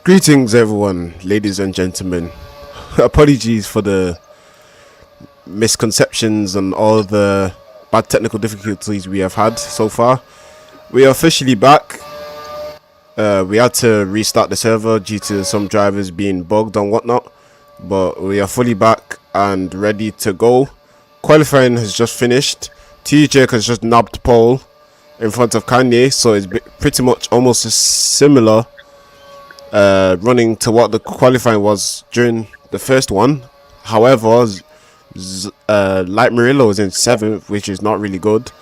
Greetings, everyone, ladies and gentlemen. Apologies for the misconceptions and all the bad technical difficulties we have had so far. We are officially back. We had to restart the server due to some drivers being bugged and whatnot, but we are fully back and ready to go. Qualifying has just finished. TJ has just nabbed pole in front of Kanye, so it's pretty much almost similar running to what the qualifying was during the first one. However, Light Murillo is in 7th, which is not really good.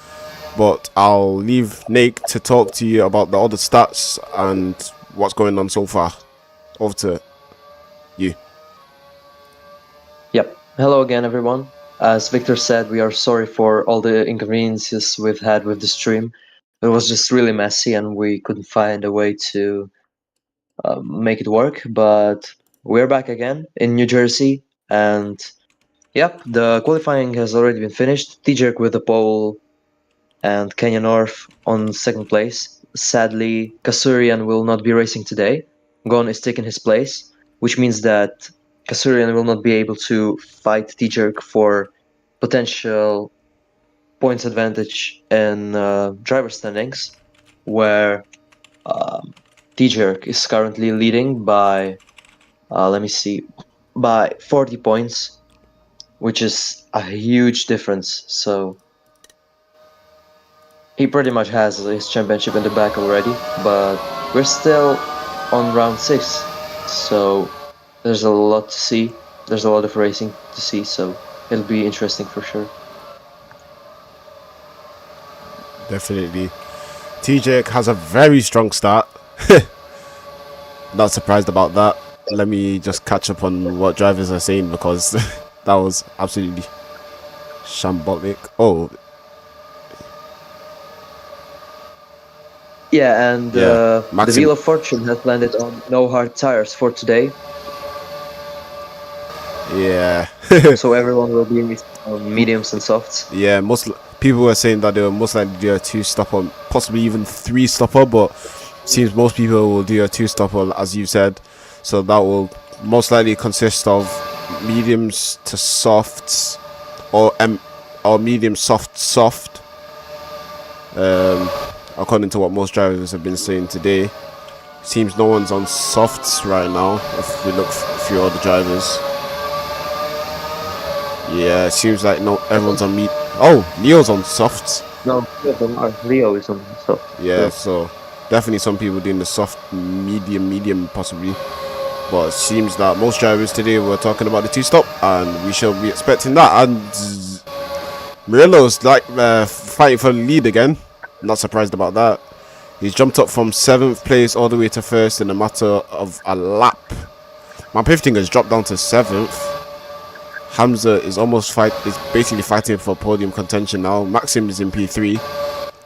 But I'll leave Nate to talk to you about the other stats and what's going on so far. Over to you. Yep. Hello again, everyone. As Victor said, we are sorry for all the inconveniences we've had with the stream. It was just really messy and we couldn't find a way to make it work. But we're back again in New Jersey. And yep, the qualifying has already been finished. T-Jerk with the pole and Kenya North on second place. Sadly, Kasurian will not be racing today. Gon is taking his place, which means that Kasurian will not be able to fight T-Jerk for potential points advantage in driver standings, where T-Jerk is currently leading by, let me see, by 40 points, which is a huge difference. So he pretty much has his championship in the back already, but we're still on round 6, so there's a lot to see. There's a lot of racing to see, so it'll be interesting for sure. Definitely. TJ has a very strong start. Not surprised about that. Let me just catch up on what drivers are saying because that was absolutely shambolic. Oh, Yeah, and yeah, the Wheel of Fortune has landed on no hard tires for today. Yeah. So everyone will be on mediums and softs. Yeah, most people were saying that they will most likely do a 2-stopper, possibly even 3-stopper, but seems most people will do a 2-stopper, as you said. So that will most likely consist of mediums to softs, or medium soft. According to what most drivers have been saying today, seems no one's on softs right now. If we look through all the drivers. Yeah, it seems like no everyone's on meat. Oh, Leo's on softs. No, Leo is on soft. Yeah, so definitely some people doing the soft, medium, possibly. But it seems that most drivers today were talking about the 2-stop, and we shall be expecting that. And Murillo's like fighting for the lead again. Not surprised about that. He's jumped up from 7th place all the way to 1st in a matter of a lap. My Pifting has dropped down to 7th. Hamza is basically fighting for podium contention now. Maxim is in P3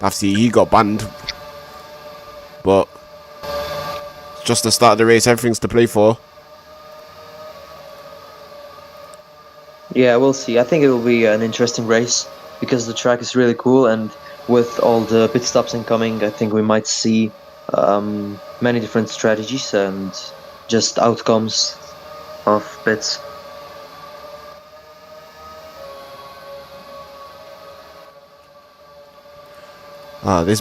after he got banned. But just the start of the race, everything's to play for. Yeah, we'll see. I think it will be an interesting race because the track is really cool, and with all the pit stops incoming, I think we might see many different strategies and just outcomes of pits. This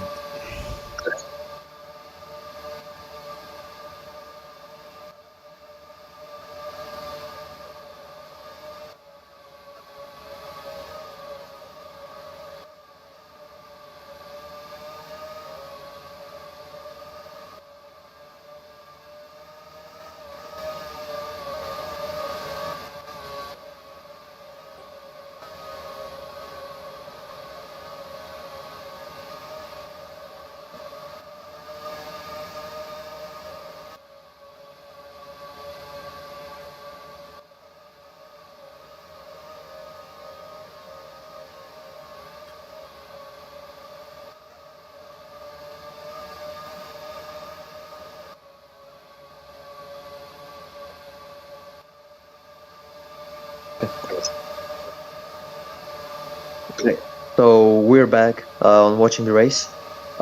Okay, so we're back on watching the race.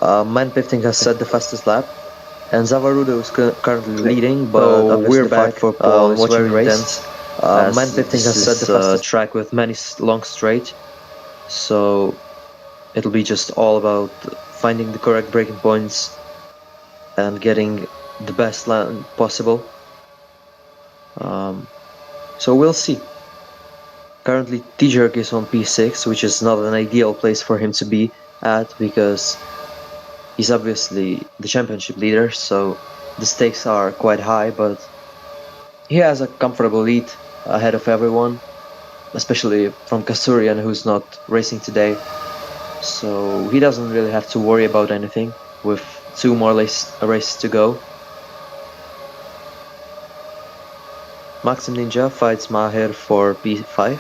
Man Pifting has set the fastest lap, and Zavarudo is currently leading, but So obviously we're the fight back for pole is watching very the race. intense. Man As 15 this has set is the fastest track with many long straight, so it'll be just all about finding the correct braking points and getting the best land possible. So we'll see. Currently, T-Jerk is on P6, which is not an ideal place for him to be at because he's obviously the championship leader, so the stakes are quite high, but he has a comfortable lead ahead of everyone, especially from Kasturian, who's not racing today. So he doesn't really have to worry about anything with 2 more races to go. Maxim Ninja fights Maher for P5.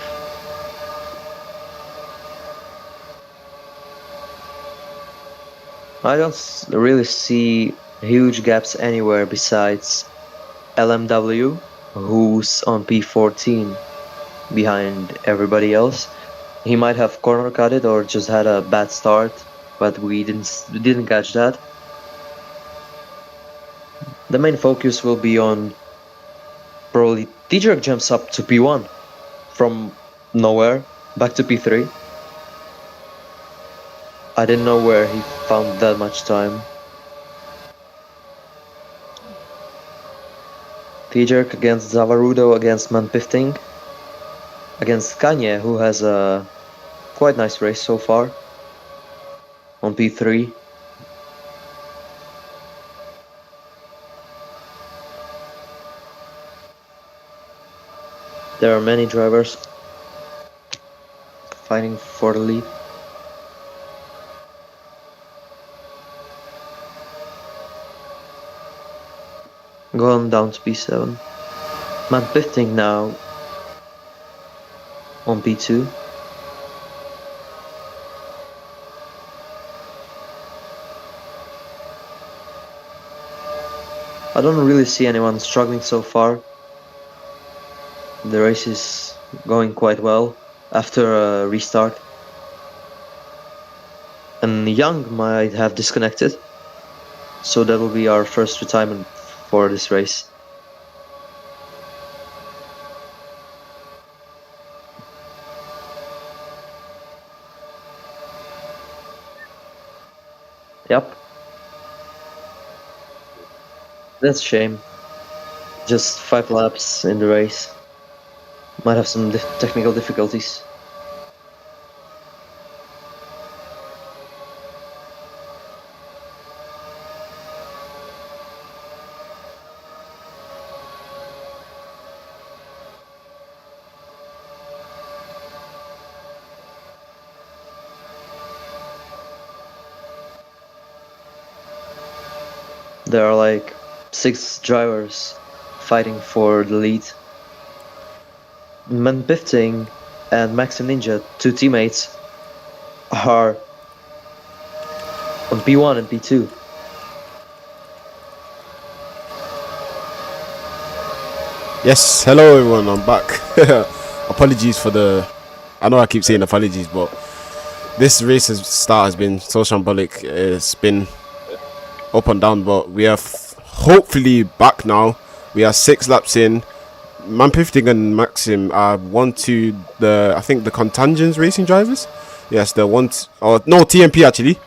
I don't really see huge gaps anywhere besides LMW, who's on P14 behind everybody else. He might have corner cut it or just had a bad start, but we didn't catch that. The main focus will be on probably T-Jerk jumps up to P1 from nowhere back to P3. I didn't know where he found that much time. T-Jerk against Zavarudo against Manpifting against Kanye, who has a quite nice race so far on P3. There are many drivers fighting for the lead. Going down to P7. Manpifting now on P2. I don't really see anyone struggling so far. The race is going quite well after a restart. And Young might have disconnected, so that will be our first retirement for this race. Yep. That's a shame. Just 5 laps in the race. Might have some technical difficulties. There are like 6 drivers fighting for the lead. Manpifting and Maxim Ninja, 2 teammates, are on P1 and P2. Yes, hello everyone, I'm back. Apologies for the... I know I keep saying apologies, but this race's start has been so shambolic. It's been up and down, but we are hopefully back now. We are 6 laps in. Manpifting and Maxim are I think the Contangens racing drivers. Yes, the TMP actually.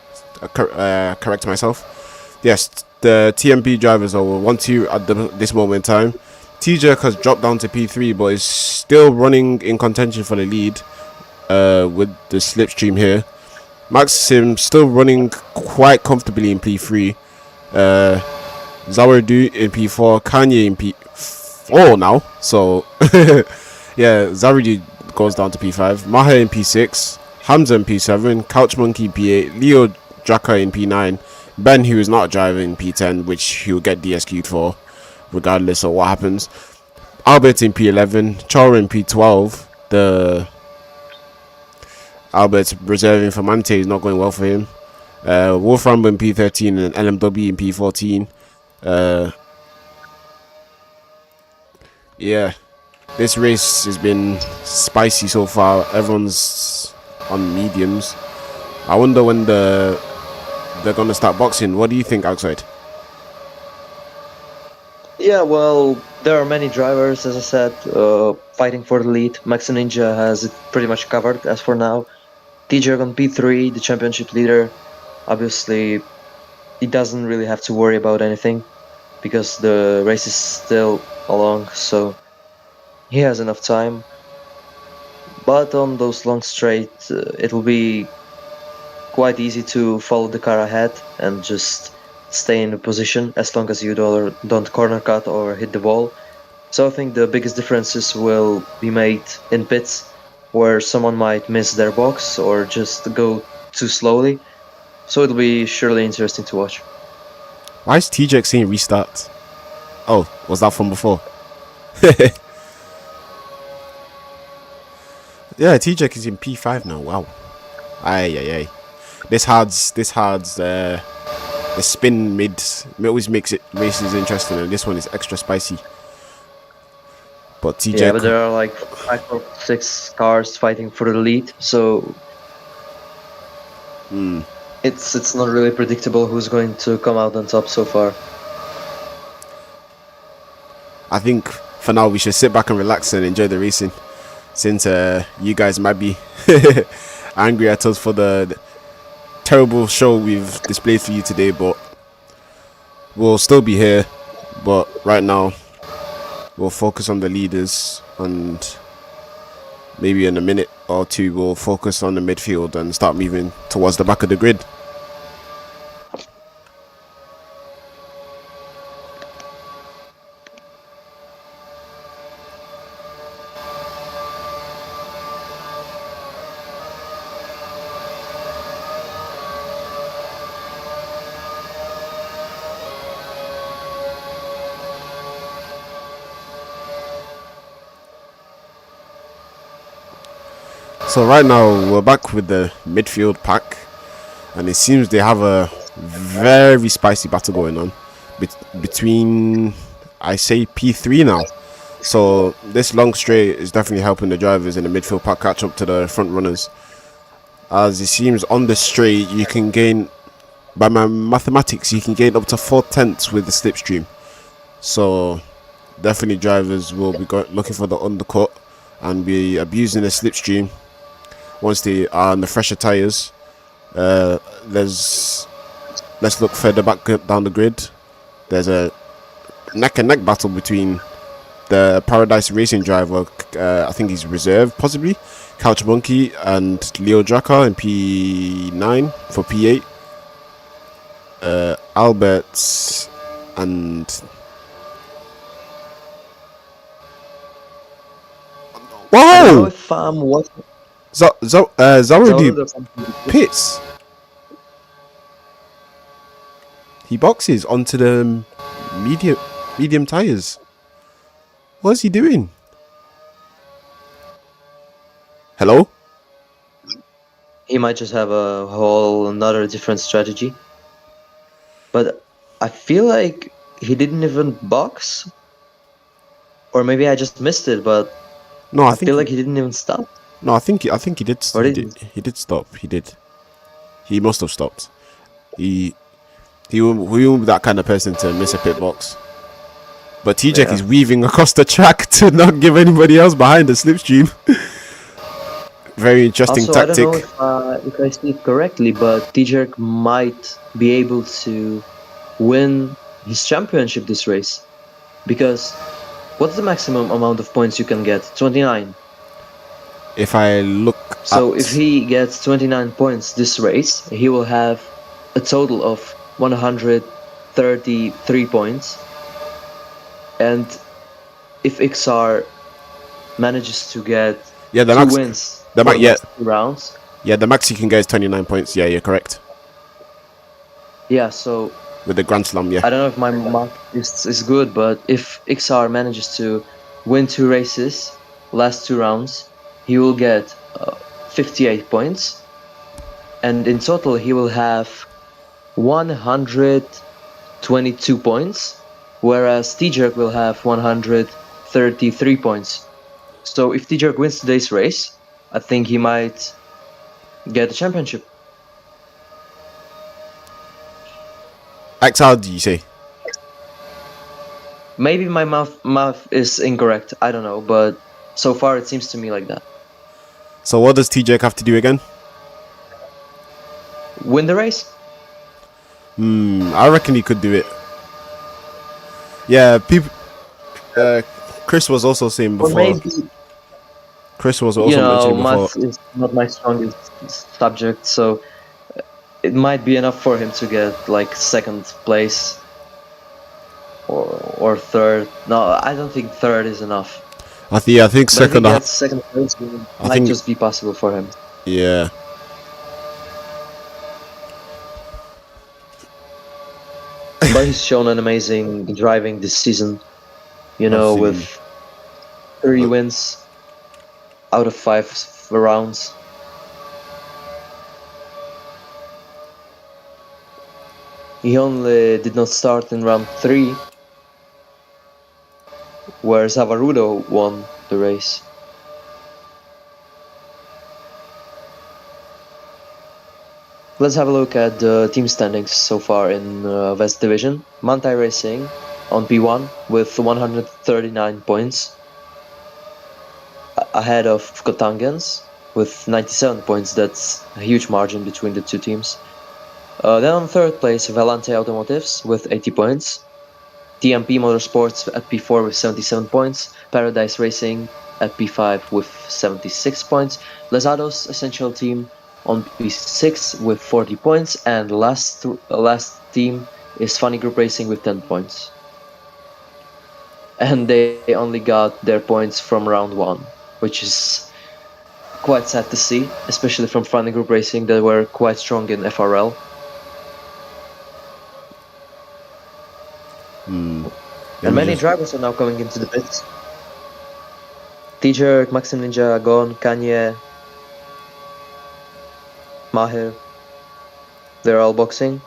Correct myself. Yes, the TMP drivers are 1-2 at this moment in time. T-Jerk has dropped down to P3, but is still running in contention for the lead with the slipstream here. Maxim still running quite comfortably in P3. Zawardu in P4, Kanye in P4 now. So, yeah, Zawardu goes down to P5. Maha in P6, Hamza in P7, Couch Monkey in P8, Leo Draka in P9, Ben, who is not a driver, in P10, which he'll get DSQ'd for, regardless of what happens. Albert in P11, Chara in P12. The Albert reserving for Mante is not going well for him. Wolf Rambo in P13 and LMW in P14. Yeah, this race has been spicy so far. Everyone's on mediums. I wonder when they're gonna start boxing. What do you think, outside? Yeah, well, there are many drivers, as I said, fighting for the lead. Max Ninja has it pretty mumuch covered as for now. TJ on P3, the championship leader, obviously he doesn't really have to worry about anything because the race is still along, so he has enough time. But on those long straight, it will be quite easy to follow the car ahead and just stay in a position as long as you don't corner cut or hit the wall. So I think the biggest differences will be made in pits, where someone might miss their box or just go too slowly. So it'll be surely interesting to watch. Why is TJ saying restart? Oh, was that from before? Yeah, TJ is in P5 now. Wow. Aye, aye, aye. This hard's the spin mid always makes it races interesting, and this one is extra spicy. But TJ, Yeah, but there are like 5 or 6 cars fighting for the lead, so it's not really predictable who's going to come out on top so far. I think for now we should sit back and relax and enjoy the racing, since you guys might be angry at us for the terrible show we've displayed for you today, but we'll still be here. But right now we'll focus on the leaders, and maybe in a minute or two we'll focus on the midfield and start moving towards the back of the grid. So right now we're back with the midfield pack, and it seems they have a very spicy battle going on between, I say, P3 now. So this long straight is definitely helping the drivers in the midfield pack catch up to the front runners, as it seems on the straight you can gain, by my mathematics, you can gain up to 4/10 with the slipstream. So definitely drivers will be looking for the undercut and be abusing the slipstream once they are on the fresher tires. Let's look further back down the grid. There's a neck and neck battle between the Paradise Racing driver, I think he's reserve possibly, Couch Monkey, and Leo Draka in P9 for P8. Alberts and I don't know whoa! if watching Zarudi Zaud or something. pits. He boxes onto the medium tires. What is he doing? Hello? He might just have a whole another different strategy. But I feel like he didn't even box. Or maybe I just missed it, but No, I feel like he didn't even stop. No, I think he did. Or He did did. He did stop. He did. He must have stopped. He won't be that kind of person to miss a pit box. But T-Jack is weaving across the track to not give anybody else behind the slipstream. Very interesting also, tactic. I don't know if I see it correctly, but T-Jerk might be able to win his championship this race. Because what's the maximum amount of points you can get? 29. If I look So at... if he gets 29 points this race, he will have a total of 133 points. And if XR manages to get the 2 max, wins the for max, yeah, 2 rounds, the max you can get is 29 points. Yeah, you're correct. yeah, so With the Grand Slam, yeah. I don't know if my math is good, but if XR manages to win 2 races, last 2 rounds, he will get 58 points. And in total, he will have 122 points, whereas T-Jerk will have 133 points. So if T-Jerk wins today's race, I think he might get the championship. XR, do you say? Maybe my math is incorrect. I don't know, but so far it seems to me like that. So what does TJ have to do again? Win the race? I reckon he could do it. Yeah, people. Chris was also saying Or before. maybe, Chris was also mentioning before. math is not my strongest subject, so it might be enough for him to get like second place or third. No, I don't think third is enough. I think But if he second. gets second place, it I might think just be possible for him. yeah. But he's shown an amazing driving this season. Absolutely. With 3 wins out of 5 rounds. He only did not start in round 3, where Zavarudo won the race. Let's have a look at the team standings so far in West Division. Mantai Racing on P1 with 139 points, ahead of Kotangens with 97 points. That's a huge margin between the two teams. Then on third place, Valente Automotives with 80 points. TMP Motorsports at P4 with 77 points. Paradise Racing at P5 with 76 points. Lazado's Essential Team on P6 with 40 points. And last team is Funny Group Racing with 10 points. And they only got their points from round 1, which is quite sad to see, especially from Funny Group Racing that were quite strong in FRL. And many drivers are now coming into the pits. T-Jerk, Maxim Ninja, Gon, Kanye, Mahir. They're all boxing.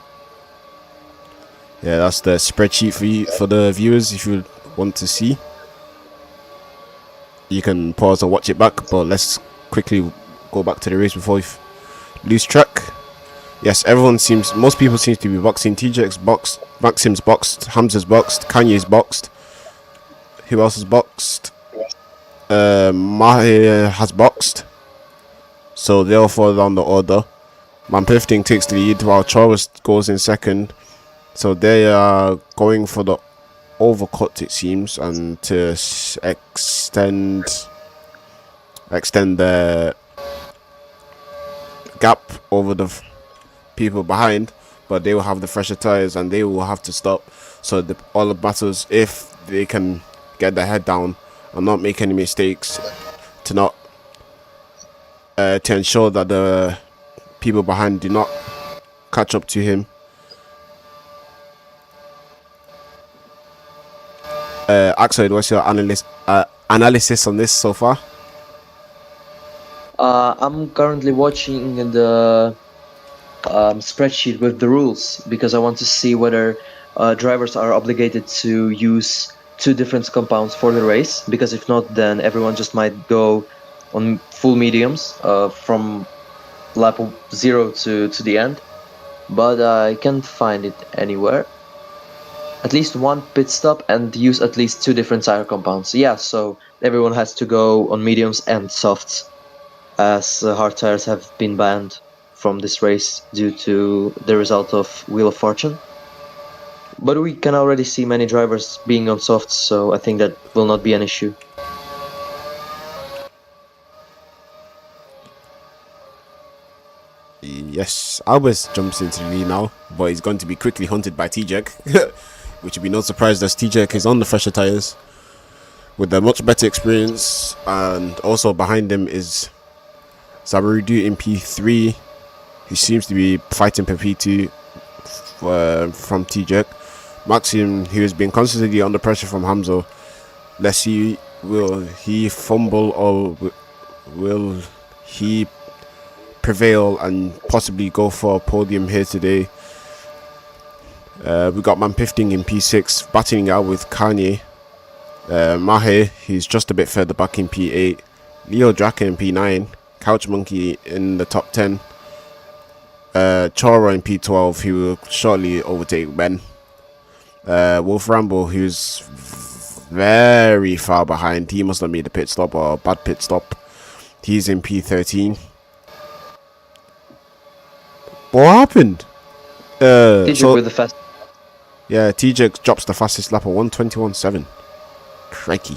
Yeah, that's the spreadsheet for the viewers if you want to see. You can pause and watch it back, but let's quickly go back to the race before we lose track. Yes, most people seem to be boxing. TJ's boxed, Maxim's boxed, Hamza's boxed, Kanye's boxed. Who else is boxed? Mahir has boxed. So they'll fall down the order. Man15 takes the lead while Chaurus goes in second. So they are going for the overcut, it seems, and to extend the gap over the people behind, but they will have the fresher tires and they will have to stop. So all the battles, if they can get their head down and not make any mistakes, to ensure that the people behind do not catch up to him. Axel, what's your analysis on this so far? I'm currently watching the spreadsheet with the rules because I want to see whether drivers are obligated to use 2 different compounds for the race, because if not, then everyone just might go on full mediums from lap 0 to the end. But I can't find it anywhere. At least 1 pit stop and use at least 2 different tire compounds. Yeah, so everyone has to go on mediums and softs, as hard tires have been banned from this race due to the result of Wheel of Fortune. But we can already see many drivers being on softs, so I think that will not be an issue. Yes, Albers jumps into the lead now, but he's going to be quickly hunted by T-Jack, which would be no surprise as T-Jack is on the fresher tires with a much better experience, and also behind him is Zabarudu in P3. He seems to be fighting for P2 from T-Jack. Maxim, who has been constantly under pressure from Hamza. Let's see, will he fumble or will he prevail and possibly go for a podium here today? We got Man15 in P6 battling out with Kanye. Mahe, he's just a bit further back in P8. Leo Draka in P9. Couch Monkey in the top 10. Chora in P12, who will shortly overtake Ben. Wolf Rambo, who's very far behind. He must have made a pit stop or a bad pit stop. He's in P13. What happened? TJ with the fast. Yeah, TJ drops the fastest lap of 1:21.7. Crikey.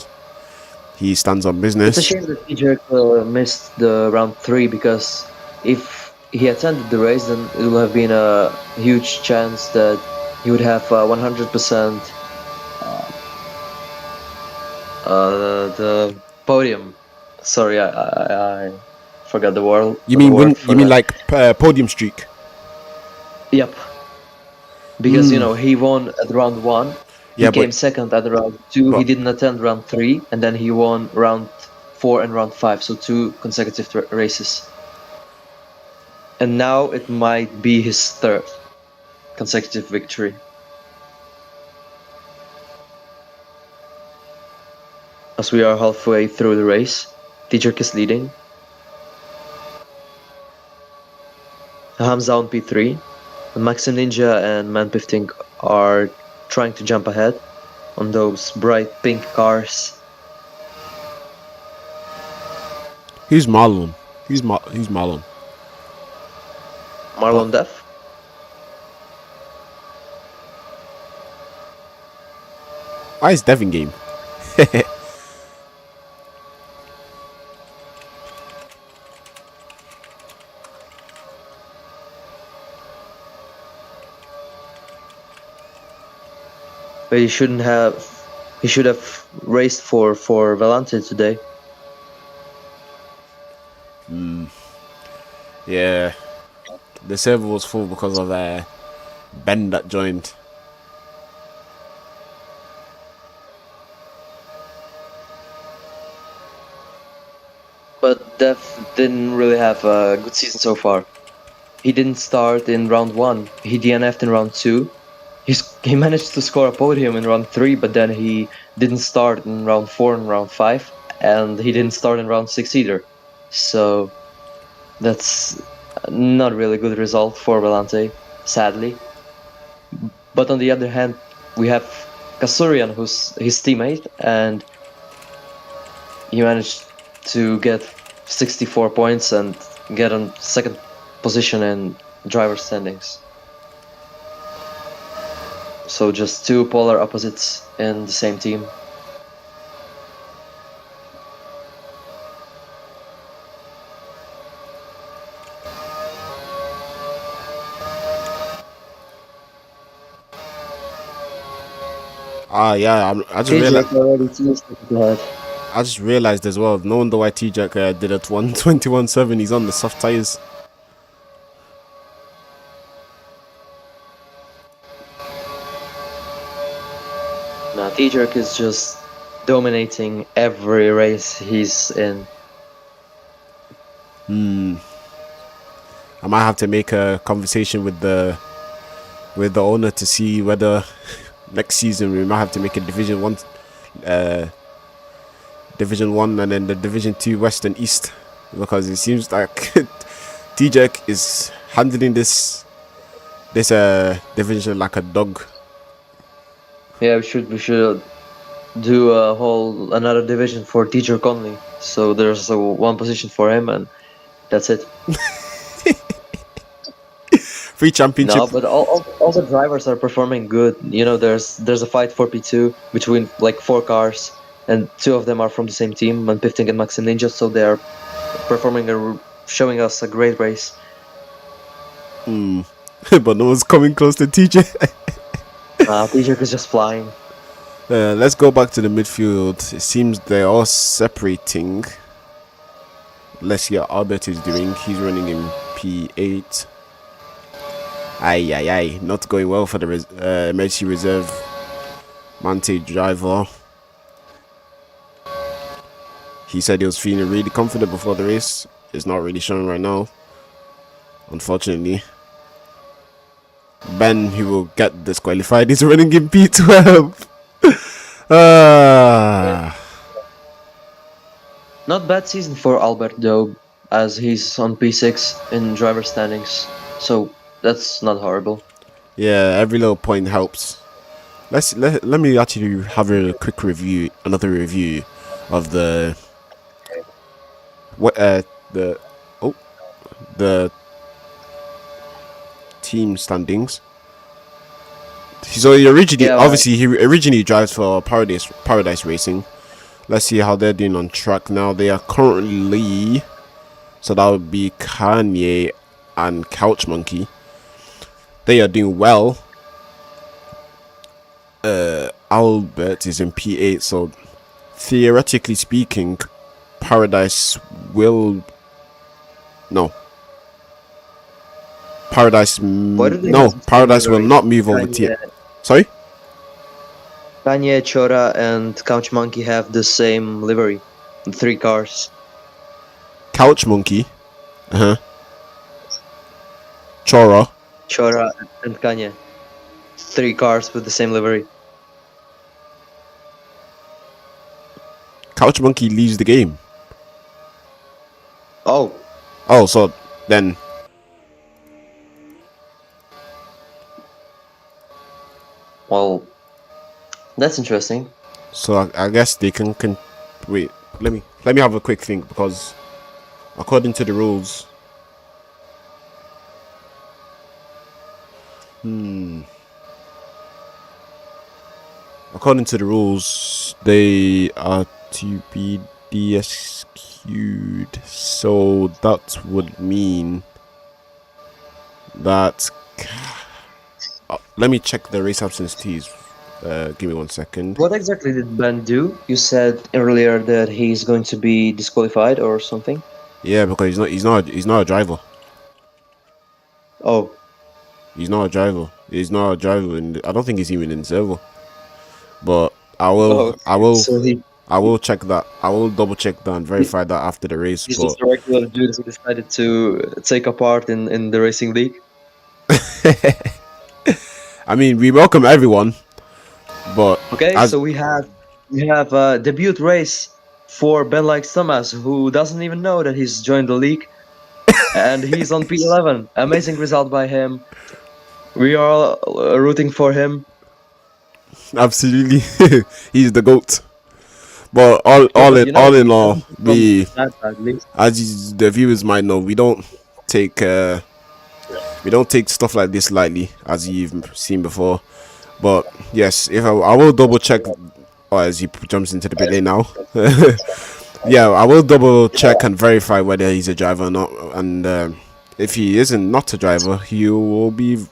He stands on business. It's a shame that TJ missed the round 3, because if he attended the race, then it would have been a huge chance that he would have 100% the podium. Sorry, I forgot the word. You mean win? For You mean that. like podium streak? Yep. Because he won at round 1. He Yeah, came but second at round 2. He but didn't attend round 3, and then he won round 4 and round 5. So 2 consecutive races. And now it might be his 3rd consecutive victory. As we are halfway through the race, T-Jerk is leading. Hamza on P3. Maxim Ninja and Manpifting are trying to jump ahead on those bright pink cars. who's Marlon? Who's Marlon? Marlon Def? Why is Devin game? But he should have raced for Valente today. Yeah, the server was full because of Ben that joined. But Def didn't really have a good season so far. He didn't start in round 1. He DNF'd in round 2. He managed to score a podium in round 3, but then he didn't start in round 4 and round 5, and he didn't start in round 6 either. So that's not really good result for Valente, sadly. But on the other hand, we have Kasurian, who's his teammate, and he managed to get 64 points and get on 2nd position in driver standings. So just 2 polar opposites in the same team. Yeah, I just realized. I just realized as well. No wonder why T-Jack did it 1:21.7. He's on the soft tires. Now T-Jerk is just dominating every race he's in. I might have to make a conversation with the owner to see whether next season we might have to make a Division 1 and then the Division 2 West and East, because it seems like T-Jack is handling this division like a dog. Yeah, we should do another division for T-Jerk only. So there's one position for him, and that's it. Free championship. No, but all the drivers are performing good. There's a fight for P2 between like 4 cars, and 2 of them are from the same team, Manpifting and Maxim Ninja. So they are showing us a great race. But no one's coming close to TJ. T-Jerk is just flying. Let's go back to the midfield. It seems they're all separating. Let's see what Albert is doing. He's running in P8. Aye. Not going well for the emergency reserve Mante driver. He said he was feeling really confident before the race. It's not really showing right now, unfortunately. Ben, who will get disqualified, is running in P12. Not bad season for Albert though, as he's on P6 in driver standings. So that's not horrible. Yeah, every little point helps. let me actually have a quick review, another review of the what the oh the team standings. So he originally, Yeah, obviously, he originally drives for Paradise Racing. Let's see how they're doing on track now. They are currently, so that would be Kanye and Couch Monkey. They are doing well. Albert is in P8, so theoretically speaking, Paradise will no. Paradise why do they no. have the same Paradise will livery? not move over to it. Sorry. Kanye, Chora, and Couch Monkey have the same livery. 3 cars. Couch Monkey. Chora. Chora and Kanye. 3 cars with the same livery. Couch Monkey leaves the game. Oh, Oh, so then well, that's interesting. so I guess they can wait. Let me have a quick think, because according to the rules, according to the rules, they are to be DSQ'd. So that would mean that. Let me check the race absence tees. Give me 1 second. What exactly did Ben do? You said earlier that he's going to be disqualified or something. Yeah, because he's not a driver. Oh, He's not a driver. He's not a driver, and I don't think he's even in server. But I will so I will check that. I will double check that and verify that after the race. he's But just a regular dude who decided to take a part in the racing league. I mean, we welcome everyone. But Okay, so we have a debut race for Ben Likes Thomas, who doesn't even know that he's joined the league, and he's on P11. Amazing result by him. We are all rooting for him. absolutely, he's the GOAT. But all But, you know, all in he all, doesn't come we, that badly. as the viewers might know, we don't take stuff like this lightly, as you've seen before. But yes, if I will double check, as he jumps into the pit lane now. Yeah, I will double check and verify whether he's a driver or not, and if he isn't not a driver, he will be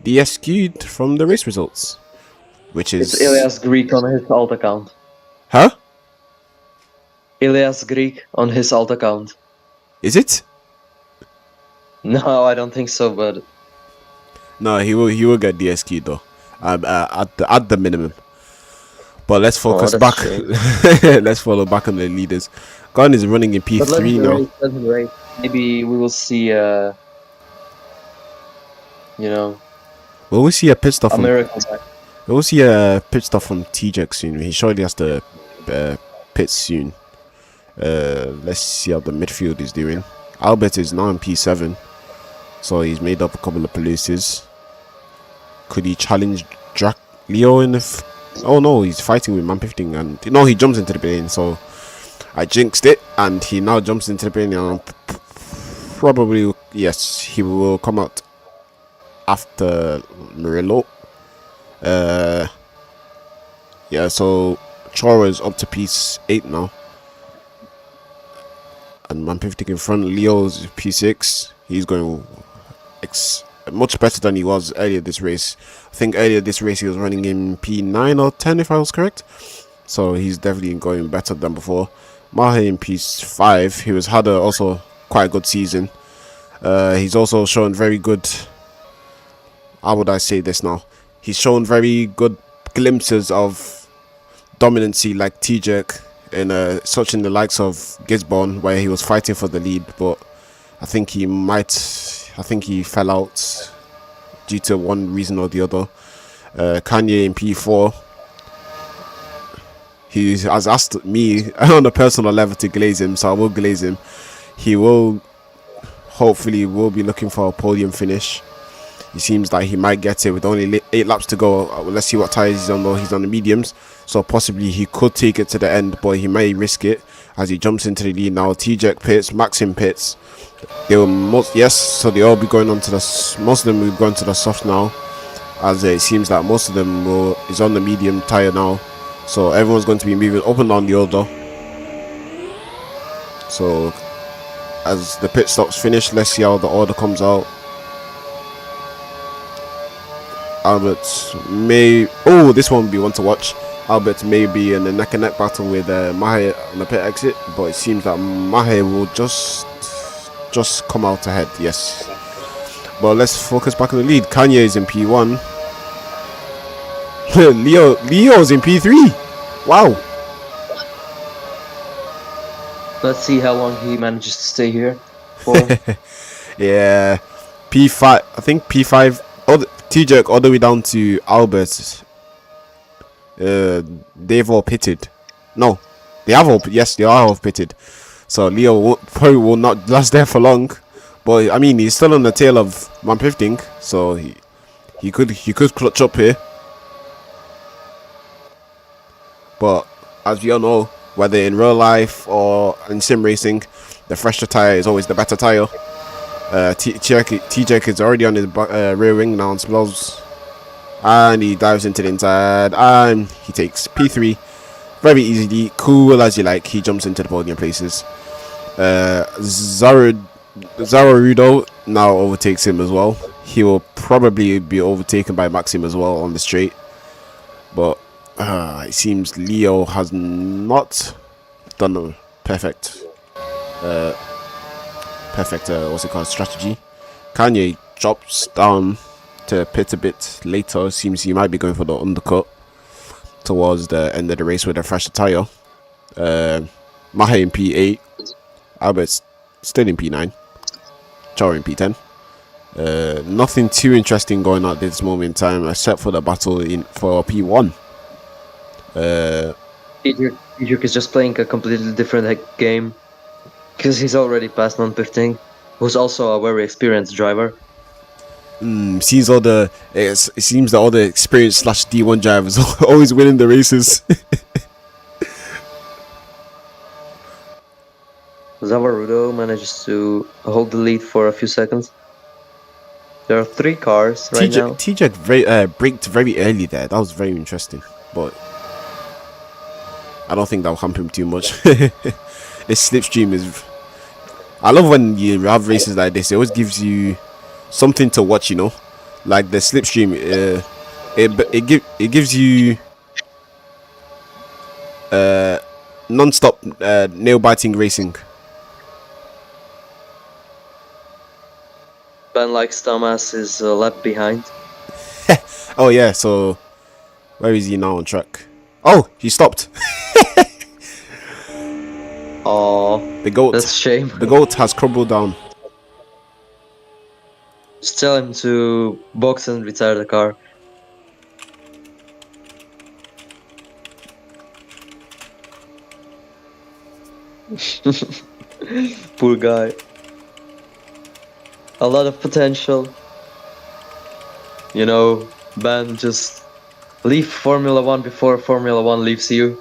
DSQ'd from the race results, which is It's Elias Greek on his alt account. huh? Elias Greek on his alt account. Is it? No, I don't think so, but No, he will get DSQ'd though, at the minimum. But let's focus that's back. true. Let's follow back on the leaders. Gun is running in But P3 now. let him race. Maybe we will see, you know, Will we see a pit stop a from? miracle back. We'll see a pit stop from TJ soon. He surely has to pit soon. Let's see how the midfield is doing. Albert is now in P7, so he's made up a couple of places. Could he challenge Leo in the? Oh no, he's fighting with Man 15, and no, he jumps into the lane. So I jinxed it, and he now jumps into the lane. And probably yes, he will come out after Murillo. Yeah, so Chora is up to P8 now, and Man 15 in front. Leo's P6. He's going much better than he was earlier this race. I think earlier this race he was running in P9 or 10 if I was correct. So he's definitely going better than before. Mahe in P5. He had also quite a good season. He's also shown very good. How would I say this now? He's shown very good glimpses of dominancy, like T-Jerk, in such in the likes of Gisborne, where he was fighting for the lead, but I think he fell out due to one reason or the other. Kanye in P4. He has asked me on a personal level to glaze him, so I will glaze him. He will hopefully be looking for a podium finish. He seems like he might get it with only 8 laps to go. Let's see what tires he's on though. He's on the mediums, so possibly he could take it to the end, but he may risk it as he jumps into the lead now. T-Jack pits, Maxim pits. They will so they all be going on to the most of them will be going to the soft now, as it seems that most of them is on the medium tire now. So everyone's going to be moving up and down the order. So as the pit stops finish, let's see how the order comes out. Albert may... Oh, this one will be one to watch. Albert may be in a neck and neck battle with Mahe on the pit exit, but it seems that Mahe will just come out ahead. Yes. But let's focus back on the lead. Kanye is in P1. Leo's in P3. Wow. Let's see how long he manages to stay here for. Yeah. P5. I think P5. T-Jerk all the way down to Albert. They've all pitted. No, they have all. Yes, they are all pitted. So Leo probably will not last there for long. But I mean, he's still on the tail of Van Pifting, so he could clutch up here. But as we all know, whether in real life or in sim racing, the fresher tire is always the better tire. T-Jack is already on his rear wing now and smells, and he dives into the inside and he takes P3 very easily, cool as you like. He jumps into the podium places. Zarudo now overtakes him as well. He will probably be overtaken by Maxim as well on the straight, but it seems Leo has not done a perfect what's it called, strategy. Kanye drops down to pit a bit later. Seems he might be going for the undercut towards the end of the race with a fresher tire. Mahe in P8, Albert's still in P9, Char in P10. Nothing too interesting going on at this moment in time except for the battle for P1. Idrik is just playing a completely different game, because he's already past non-15, who's also a very experienced driver. It seems that all the experienced /D1 drivers are always winning the races. Zavarudo manages to hold the lead for a few seconds. There are 3 cars right now. T-Jack braked very early there. That was very interesting, but I don't think that will hamper him too much. This slipstream is... I love when you have races like this. It always gives you something to watch, you know. Like the slipstream, it gives you non-stop nail-biting racing. Ben likes Thomas is a lap behind. Oh yeah, so where is he now on track? Oh, he stopped. Oh, the goat. That's a shame. The goat has crumbled down. Just tell him to box and retire the car. Poor guy. A lot of potential. You know, Ben, just leave Formula 1 before Formula 1 leaves you.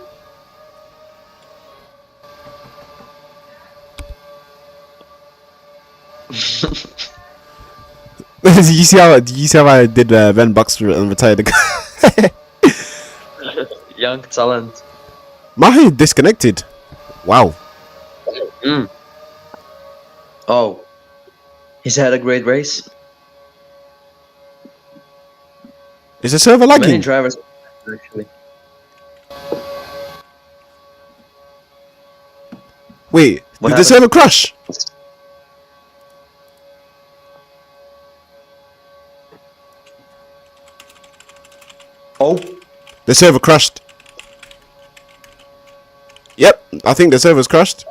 Did you see how I did Ben Baxter and retired the guy? Young talent. Mahe disconnected. Wow. Oh, he's had a great race. Is the server Many lagging? drivers, actually. Wait, What did the happened? server crash? Oh, The server crashed. Yep, I think the server's crashed.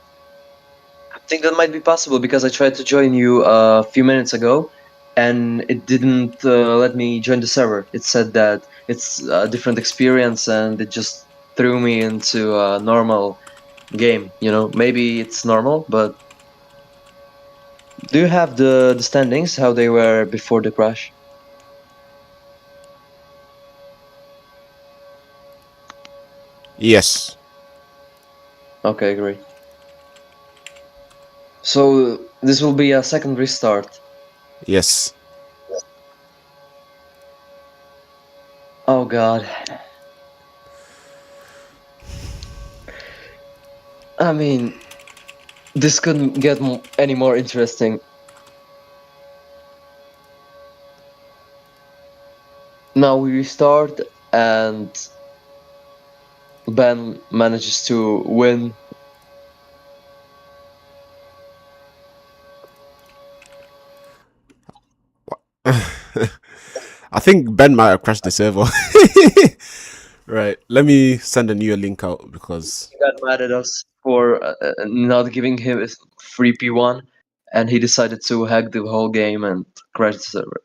I think that might be possible because I tried to join you a few minutes ago, and it didn't let me join the server. It said that it's a different experience, and it just threw me into a normal game. You know, maybe it's normal, but do you have the standings how they were before the crash? Yes. Okay, great. So this will be a second restart. Yes. Oh god. I mean, this couldn't get any more interesting. Now we restart, and Ben manages to win. I think Ben might have crashed the server. Right. Let me send a new link out because He got mad at us for not giving him a free P1, and he decided to hack the whole game and crash the server.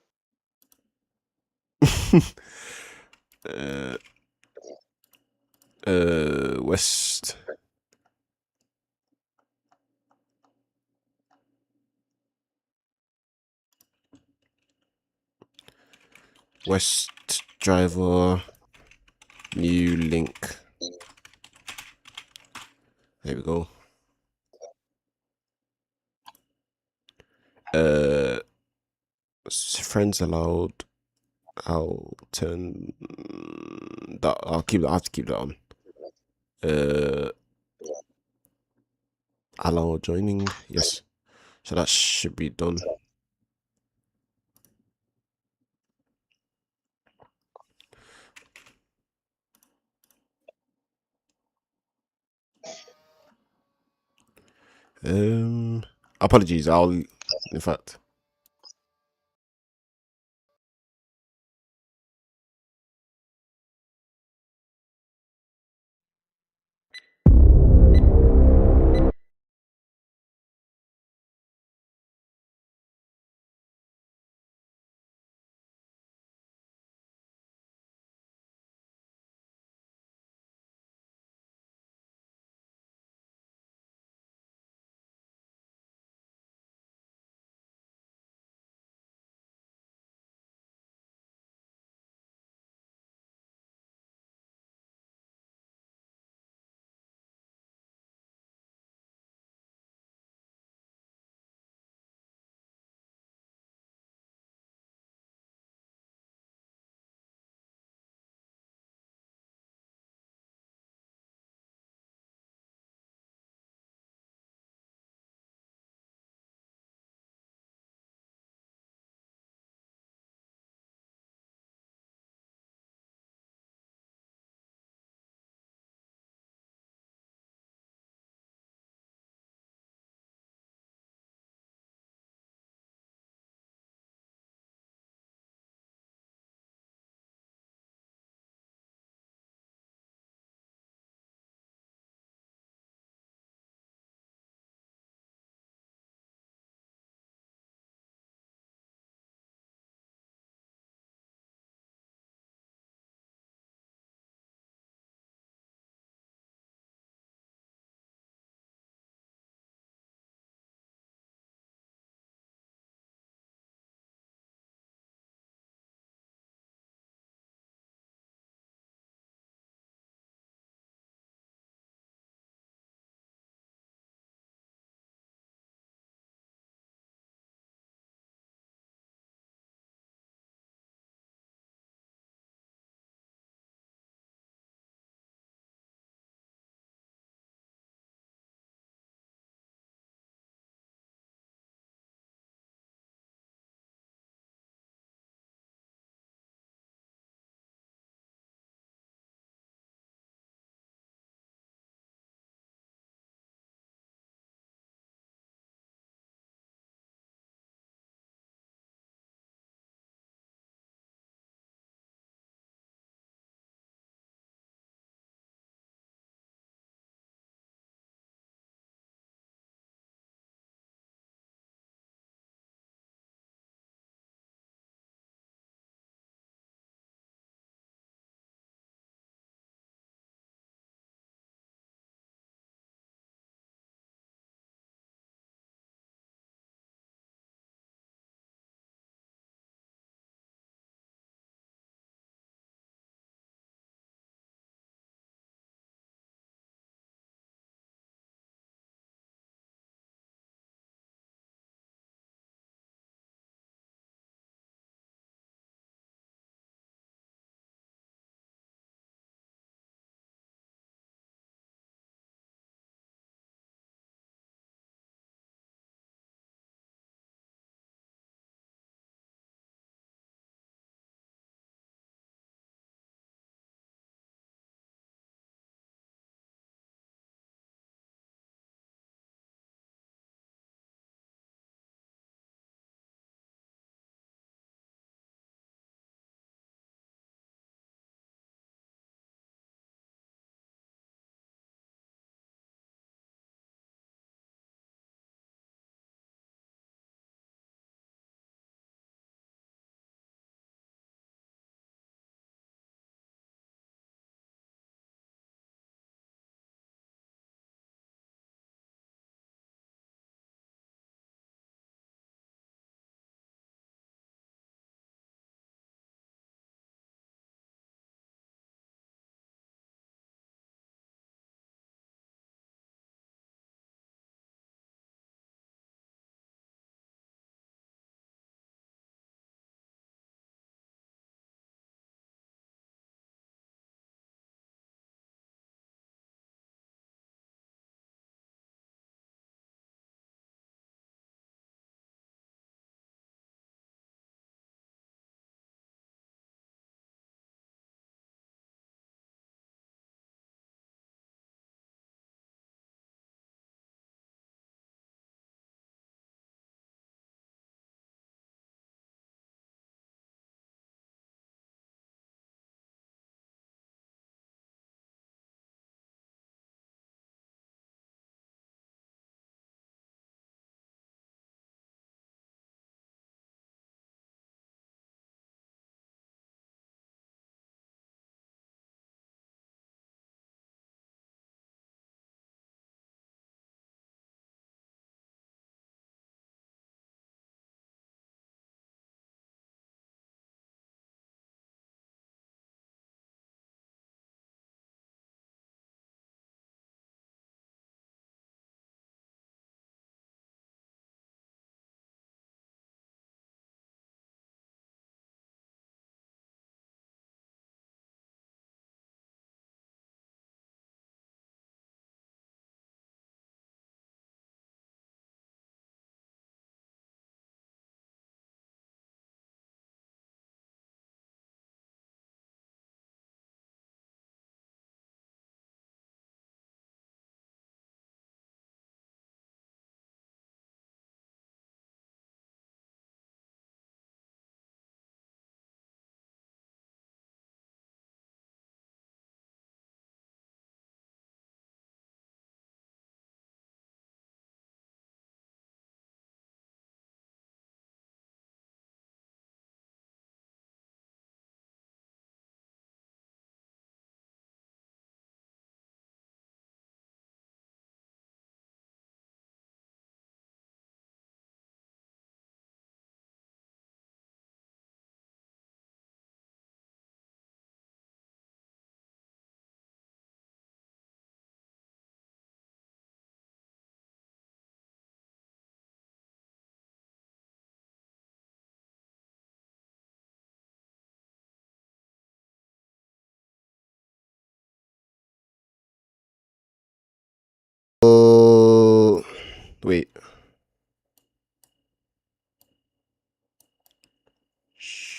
uh, West West driver new link. There we go. Uh, Friends allowed. I'll turn that. I'll keep that. I have to keep that on. Uh, Allow joining. Yes. So that should be done. Apologies. In fact,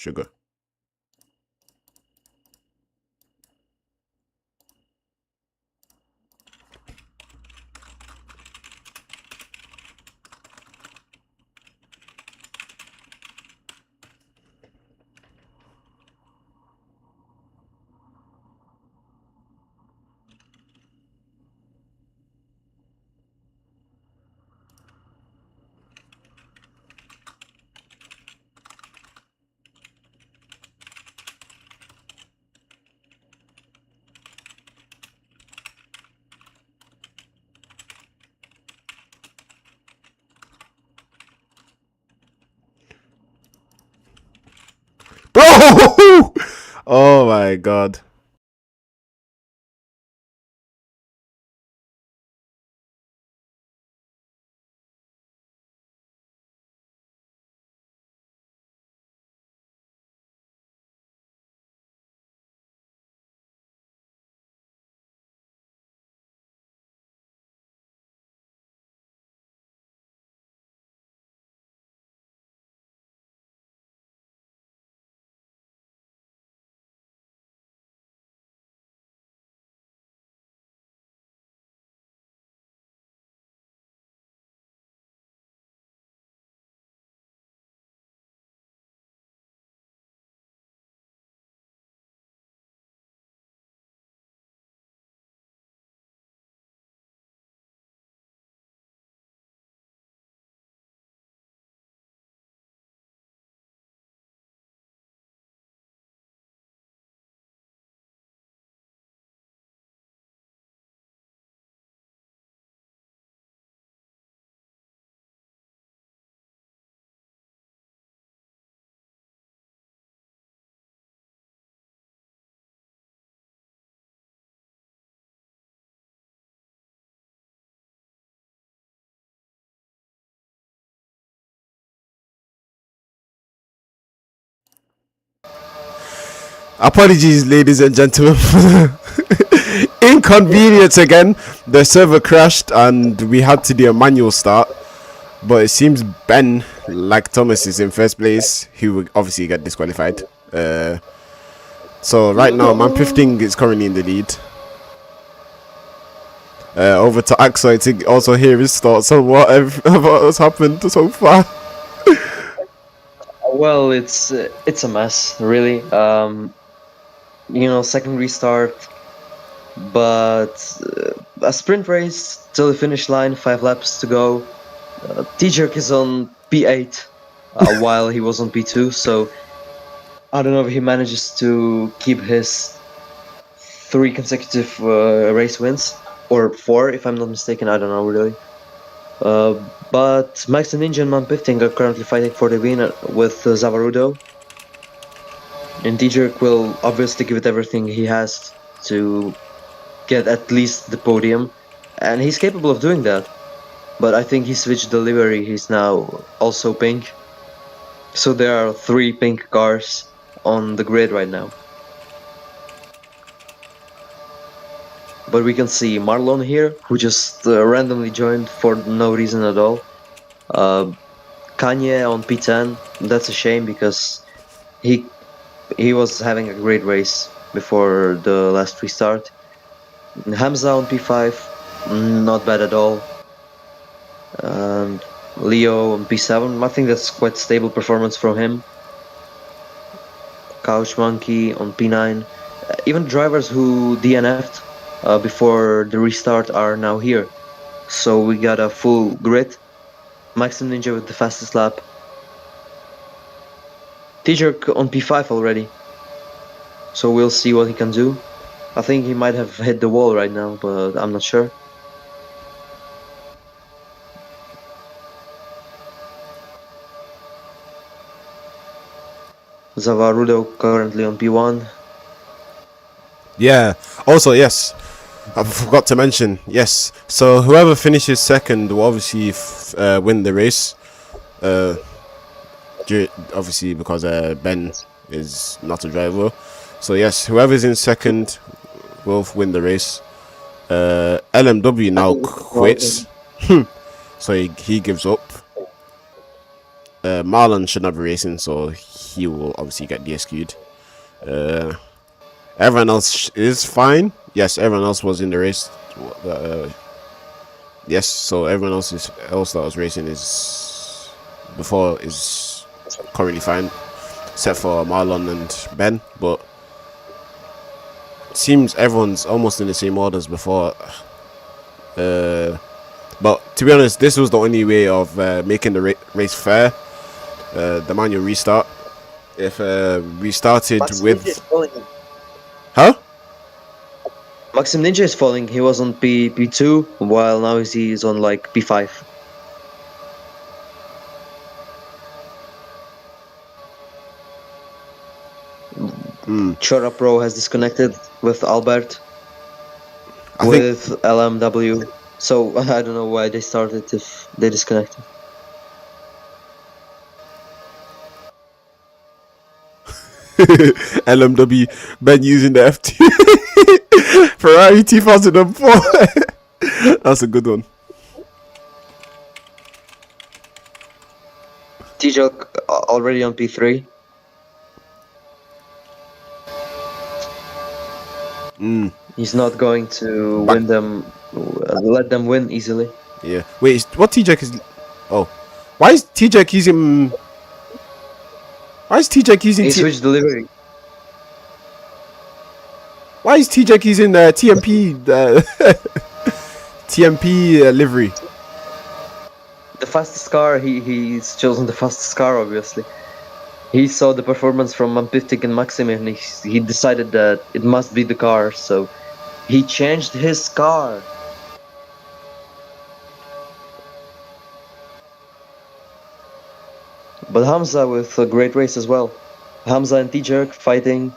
sugar. Bro! Oh my god. Apologies, ladies and gentlemen, for the inconvenience again. The server crashed and we had to do a manual start. But it seems Ben, like Thomas, is in first place. He will obviously get disqualified. So right now, Man 15 is currently in the lead. Over to Axel to also hear his thoughts on what has happened so far. Well, it's a mess, really. Second restart, but a sprint race till the finish line, 5 laps to go. T-Jerk is on P8 while he was on P2, so I don't know if he manages to keep his 3 consecutive race wins, or 4 if I'm not mistaken, I don't know really. But Max and Ninja and Man15 are currently fighting for the win with Zavarudo. And T-Jerk will obviously give it everything he has to get at least the podium, and he's capable of doing that. But I think he switched the livery, he's now also pink. So there are 3 pink cars on the grid right now. But we can see Marlon here, who just randomly joined for no reason at all. Kanye on P10, that's a shame because he was having a great race before the last restart. Hamza on P5, not bad at all. And Leo on P7, I think that's quite stable performance from him. Couch Monkey on P9. Even drivers who DNF'd before the restart are now here. So we got a full grid. Maxim Ninja with the fastest lap. T-Jerk on P5 already. So we'll see what he can do. I think he might have hit the wall right now, but I'm not sure. Zavarudo currently on P1. Yeah. Also, yes, I forgot to mention. Yes. So whoever finishes second will obviously win the race. Obviously because Ben is not a driver. So yes, whoever's in second will win the race. LMW now quits. So he gives up. Marlon should not be racing, so he will obviously get DSQ'd. Uh, Everyone else is fine. Yes, everyone else was in the race. Yes, so everyone else that was racing is before is currently fine, except for Marlon and Ben. But it seems everyone's almost in the same order as before. But to be honest, this was the only way of making the race fair. The manual restart. If we started Maxim with, Ninja is falling. huh? Maxim Ninja is falling. He was on P2, while now he's on like P5. Chora Pro has disconnected with Albert, I think with LMW. So I don't know why they started if they disconnected. LMW Ben using the FT Ferrari 2004. That's a good one. T-Jock already on P3. He's not going to win them, let them win easily. Yeah. Wait, what T-Jack is? Oh, why is T-Jack using? Why is T-Jack using? He switched delivery. Why is T-Jack using TMP TMP livery? The fastest car, he's chosen the fastest car, obviously. He saw the performance from Mampiftic and Maxim, and he decided that it must be the car, so he changed his car. But Hamza with a great race as well. Hamza and T-Jerk fighting.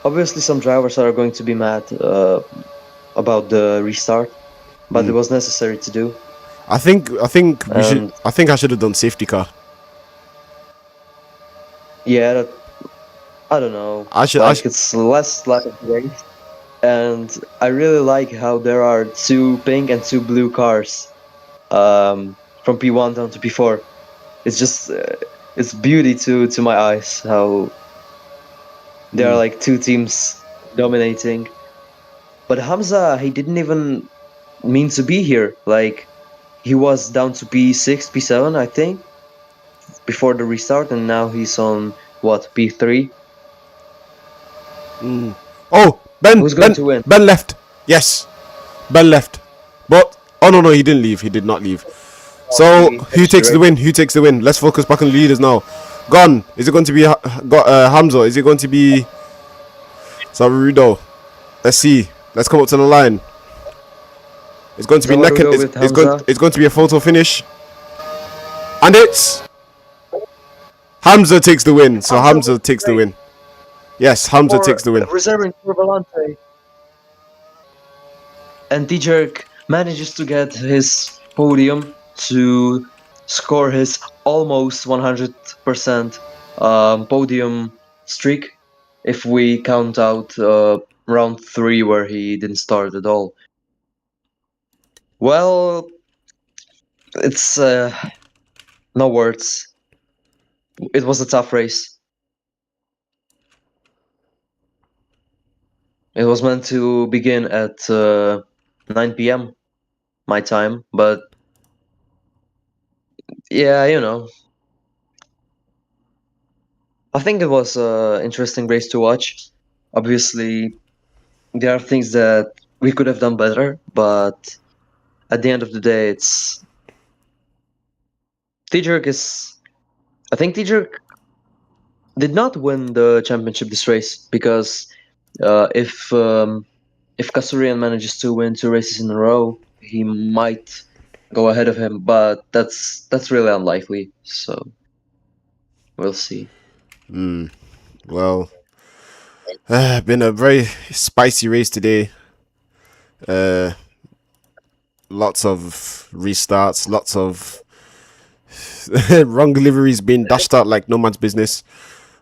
Obviously, some drivers are going to be mad about the restart, but it was necessary to do. I think we should. I think I should have done safety car. Yeah, I don't know. It's less lack of race, and I really like how there are 2 pink and 2 blue cars, from P1 down to P4. It's just it's beauty to my eyes how there are like 2 teams dominating. But Hamza, he didn't even mean to be here. Like, he was down to P6, P7, I think, before the restart, and now he's on what, P3? Oh, Ben. Who's going to win? Ben left. Yes, Ben left. But oh no, he didn't leave. He did not leave. So who takes the win? Who takes the win? Let's focus back on the leaders now. Gone. Is it going to be Hamza? Is it going to be Sarudo? Let's see. Let's come up to the line. It's going to be neck and it's going to be a photo finish. And it's Hamza takes the win. So Hamza takes the win. Yes, Hamza takes the win. Reserving for Volante. And T-Jerk manages to get his podium to score his almost 100% podium streak, if we count out round 3 where he didn't start at all. Well, it's no words. It was a tough race. It was meant to begin at 9 p.m. my time, but yeah, you know. I think it was an interesting race to watch. Obviously, there are things that we could have done better, but at the end of the day, it's T-Jerk is. I think T-Jerk did not win the championship this race because if Kasurian manages to win 2 races in a row, he might go ahead of him, but that's really unlikely. So we'll see. Well, been a very spicy race today. Lots of restarts, lots of wrong deliveries being dashed out like no man's business.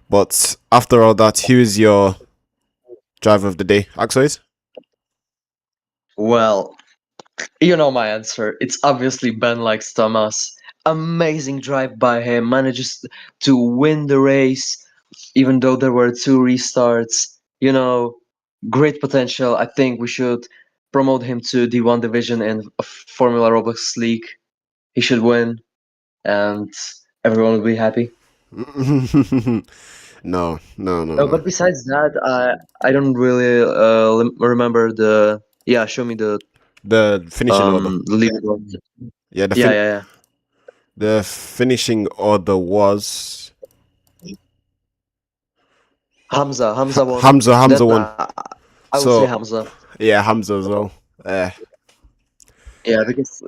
But after all that, who is your driver of the day, Axoid? Well, You know my answer. It's obviously Ben likes Thomas. Amazing drive by him. Manages to win the race, even though there were two restarts. Great potential. I think we should promote him to D1 division in a Formula Roblox League. He should win, and everyone will be happy. No, no, no, But no. besides that, I don't really remember the. Yeah, show me the The finishing order. leaderboard. Yeah, Yeah, yeah, yeah. the finishing order was Hamza won. Hamza Then won. I will say So Hamza. yeah, Hamza as well. Yeah, because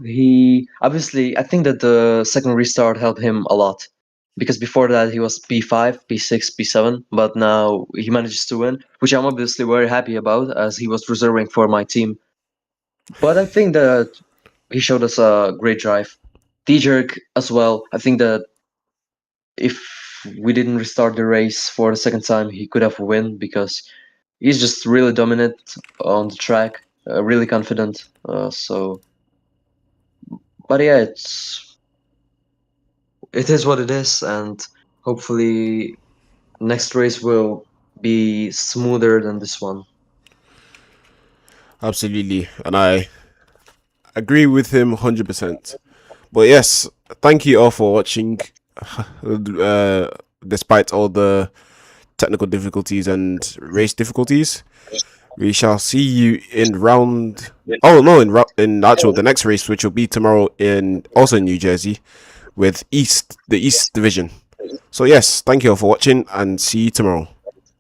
he obviously I think that the second restart helped him a lot because before that he was P5, P6, P7, but now he manages to win, which I'm obviously very happy about as he was reserving for my team. But I think that he showed us a great drive. T-Jerk as well. I think that if we didn't restart the race for the second time, he could have won because he's just really dominant on the track, really confident. But yeah, it is what it is, and hopefully next race will be smoother than this one. Absolutely, and I agree with him 100%. But yes, thank you all for watching. Uh, Despite all the technical difficulties and race difficulties, we shall see you in round. Oh no, in actual the next race, which will be tomorrow in also in New Jersey, with the East Division. So yes, thank you all for watching, and see you tomorrow.